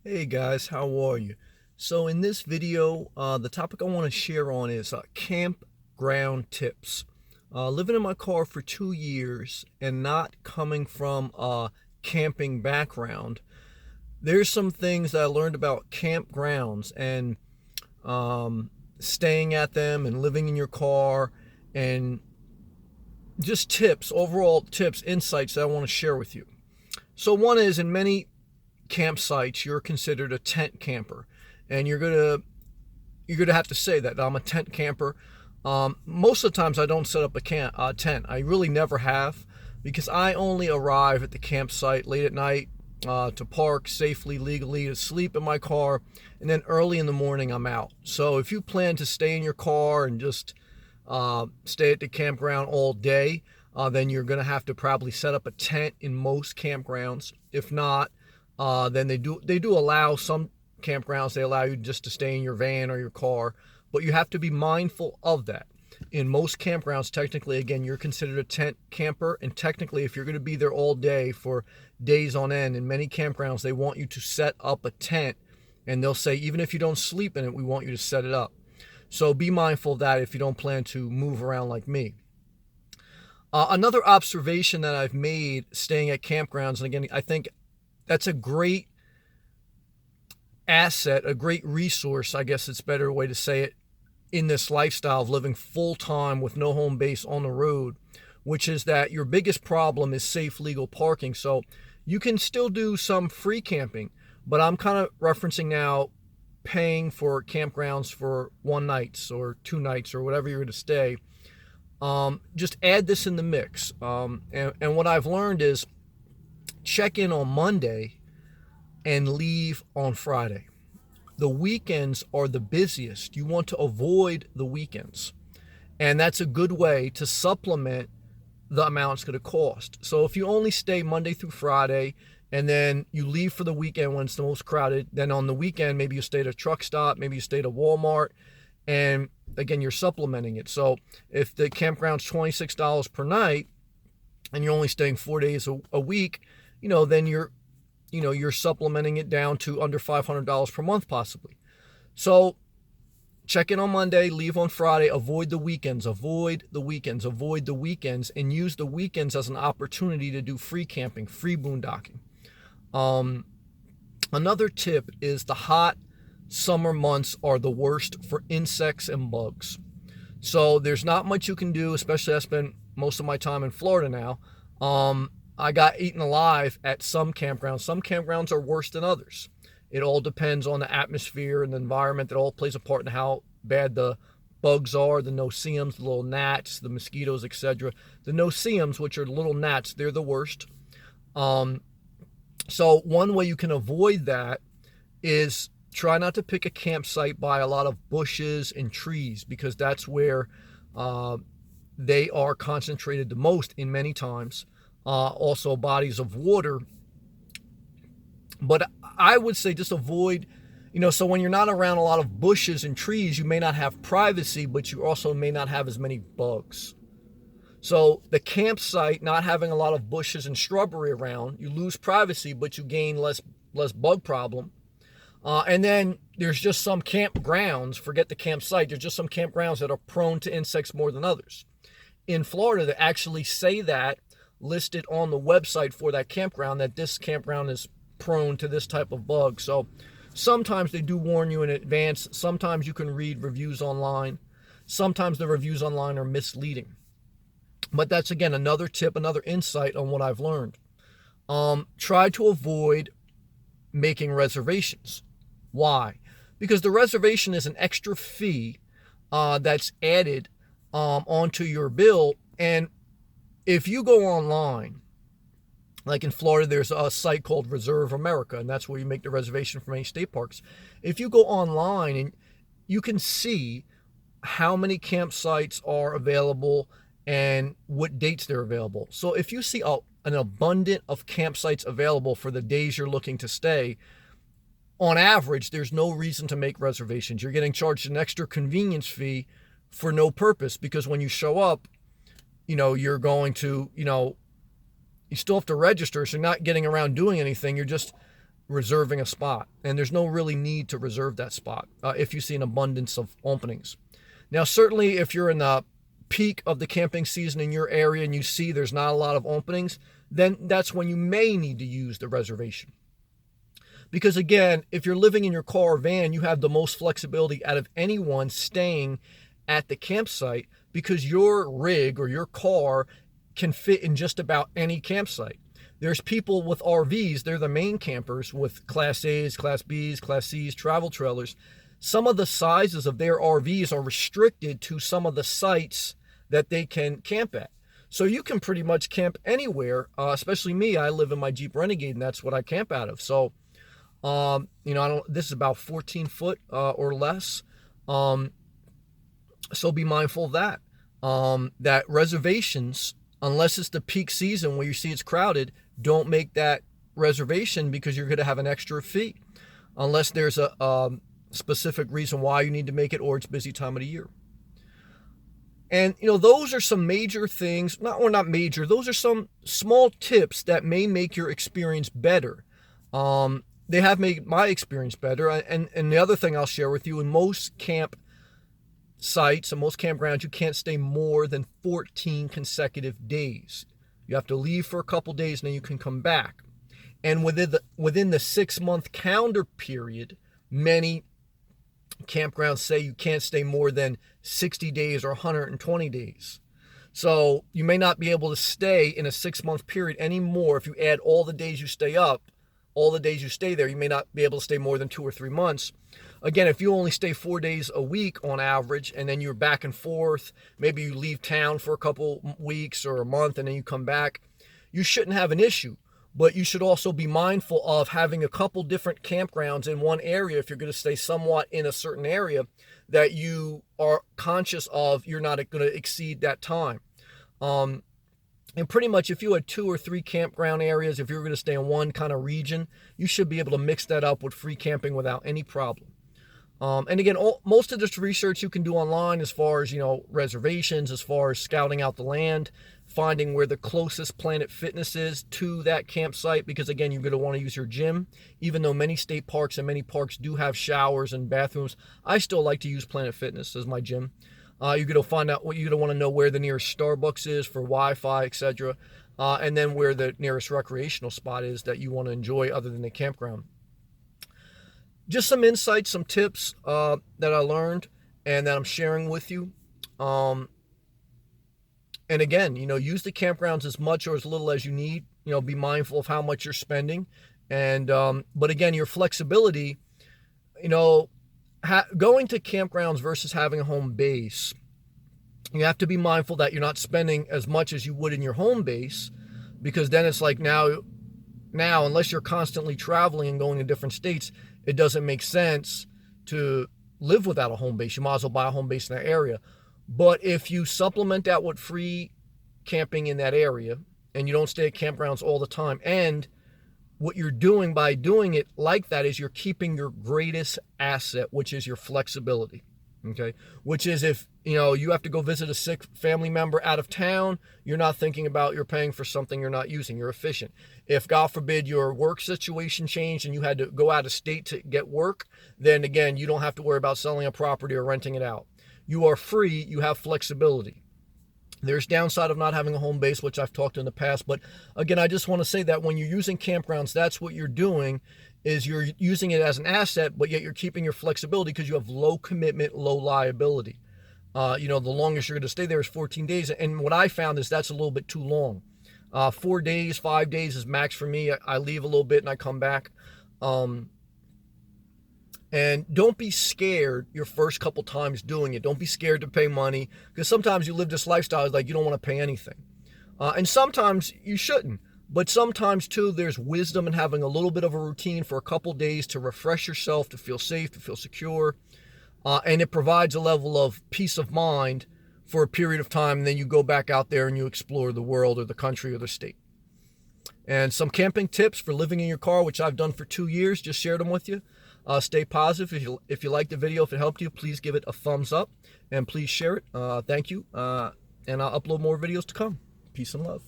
Hey guys, how are you? So in this video, the topic I want to share on is campground tips. Living in my car for 2 years and not coming from a camping background, there's some things that I learned about campgrounds and staying at them and living in your car and just tips, overall tips, insights that I want to share with you. So one is in many campsites, you're considered a tent camper, and you're gonna have to say that I'm a tent camper. Most of the times, I don't set up a tent. I really never have, because I only arrive at the campsite late at night to park safely, legally, to sleep in my car, and then early in the morning I'm out. So if you plan to stay in your car and just stay at the campground all day, then you're going to have to probably set up a tent in most campgrounds. If not, then they do allow some campgrounds. They allow you just to stay in your van or your car, but you have to be mindful of that. In most campgrounds, technically, again, you're considered a tent camper, and technically, if you're going to be there all day for days on end, in many campgrounds, they want you to set up a tent, and they'll say, even if you don't sleep in it, we want you to set it up. So be mindful of that if you don't plan to move around like me. Another observation that I've made staying at campgrounds, and again, I think that's a great asset, a great resource, I guess it's a better way to say it, in this lifestyle of living full time with no home base on the road, which is that your biggest problem is safe, legal parking. So you can still do some free camping, but I'm kind of referencing now paying for campgrounds for 1 night or 2 nights or whatever you're going to stay. Just add this in the mix. And what I've learned is check in on Monday and leave on Friday. The weekends are the busiest. You want to avoid the weekends. And that's a good way to supplement the amount it's going to cost. So if you only stay Monday through Friday and then you leave for the weekend when it's the most crowded, then on the weekend, maybe you stay at a truck stop, maybe you stay at a Walmart, and again, you're supplementing it. So if the campground's $26 per night and you're only staying 4 days a week, then you're supplementing it down to under $500 per month possibly. So check in on Monday, leave on Friday, avoid the weekends, avoid the weekends, avoid the weekends, and use the weekends as an opportunity to do free camping, free boondocking. Another tip is the hot summer months are the worst for insects and bugs. So there's not much you can do, especially I spend most of my time in Florida now. I got eaten alive at some campgrounds. Some campgrounds are worse than others. It all depends on the atmosphere and the environment. That all plays a part in how bad the bugs are, the no-see-ums, the little gnats, the mosquitoes, etc. The no-see-ums, which are little gnats, they're the worst. So one way you can avoid that is try not to pick a campsite by a lot of bushes and trees, because that's where they are concentrated the most in many times. Also bodies of water. But I would say just avoid, so when you're not around a lot of bushes and trees, you may not have privacy, but you also may not have as many bugs. So the campsite not having a lot of bushes and shrubbery around, you lose privacy, but you gain less bug problem. And then there's just some campgrounds, forget the campsite, there's just some campgrounds that are prone to insects more than others. In Florida, they actually say that, listed on the website for that campground, that this campground is prone to this type of bug. So sometimes they do warn you in advance. Sometimes you can read reviews online. Sometimes the reviews online are misleading. But that's, again, another tip, another insight on what I've learned. Try to avoid making reservations. Why? Because the reservation is an extra fee that's added onto your bill. And if you go online, like in Florida, there's a site called Reserve America, and that's where you make the reservation for many state parks. If you go online, and you can see how many campsites are available and what dates they're available. So if you see an abundance of campsites available for the days you're looking to stay, on average, there's no reason to make reservations. You're getting charged an extra convenience fee for no purpose, because when you show up, you're going to, you still have to register, so you're not getting around doing anything. You're just reserving a spot. And there's no really need to reserve that spot if you see an abundance of openings. Now, certainly if you're in the peak of the camping season in your area and you see there's not a lot of openings, then that's when you may need to use the reservation. Because again, if you're living in your car or van, you have the most flexibility out of anyone staying at the campsite because your rig or your car can fit in just about any campsite. There's people with RVs, they're the main campers with Class A's, Class B's, Class C's, travel trailers. Some of the sizes of their RVs are restricted to some of the sites that they can camp at. So you can pretty much camp anywhere, especially me. I live in my Jeep Renegade and that's what I camp out of. So this is about 14 foot or less. So be mindful of that. That reservations, unless it's the peak season where you see it's crowded, don't make that reservation because you're going to have an extra fee. Unless there's a specific reason why you need to make it or it's busy time of the year. And, those are some major things, not major, those are some small tips that may make your experience better. They have made my experience better. And the other thing I'll share with you, in most camp sites and most campgrounds, you can't stay more than 14 consecutive days. You have to leave for a couple days and then you can come back. And within the 6-month calendar period, many campgrounds say you can't stay more than 60 days or 120 days. So you may not be able to stay in a 6-month period anymore. If you add all the days you stay up, all the days you stay there, you may not be able to stay more than 2 or 3 months. Again, if you only stay 4 days a week on average, and then you're back and forth, maybe you leave town for a couple weeks or a month and then you come back, you shouldn't have an issue. But you should also be mindful of having a couple different campgrounds in one area if you're going to stay somewhat in a certain area that you are conscious of you're not going to exceed that time. And pretty much if you had 2 or 3 campground areas, if you're going to stay in one kind of region, you should be able to mix that up with free camping without any problem. And again, most of this research you can do online as far as, reservations, as far as scouting out the land, finding where the closest Planet Fitness is to that campsite, because again, you're going to want to use your gym. Even though many state parks and many parks do have showers and bathrooms, I still like to use Planet Fitness as my gym. You're going to find out you're going to want to know where the nearest Starbucks is for Wi-Fi, etc. And then where the nearest recreational spot is that you want to enjoy other than the campground. Just some insights, some tips that I learned and that I'm sharing with you. And again, use the campgrounds as much or as little as you need. Be mindful of how much you're spending. And but again, your flexibility, going to campgrounds versus having a home base, you have to be mindful that you're not spending as much as you would in your home base, because then it's like now, unless you're constantly traveling and going to different states, it doesn't make sense to live without a home base. You might as well buy a home base in that area. But if you supplement that with free camping in that area and you don't stay at campgrounds all the time, and what you're doing by doing it like that is you're keeping your greatest asset, which is your flexibility. Okay. Which is if, you have to go visit a sick family member out of town, you're not thinking about you're paying for something you're not using. You're efficient. If, God forbid, your work situation changed and you had to go out of state to get work, then again, you don't have to worry about selling a property or renting it out. You are free. You have flexibility. There's downside of not having a home base, which I've talked in the past. But again, I just want to say that when you're using campgrounds, that's what you're doing, is you're using it as an asset, but yet you're keeping your flexibility because you have low commitment, low liability. The longest you're going to stay there is 14 days. And what I found is that's a little bit too long. 4 days, 5 days is max for me. I leave a little bit and I come back. And don't be scared your first couple times doing it. Don't be scared to pay money, because sometimes you live this lifestyle like you don't want to pay anything. And sometimes you shouldn't. But sometimes too, there's wisdom in having a little bit of a routine for a couple days to refresh yourself, to feel safe, to feel secure. And it provides a level of peace of mind for a period of time. And then you go back out there and you explore the world or the country or the state. And some camping tips for living in your car, which I've done for 2 years, just shared them with you. Stay positive. If you liked the video, if it helped you, please give it a thumbs up and please share it. Thank you. And I'll upload more videos to come. Peace and love.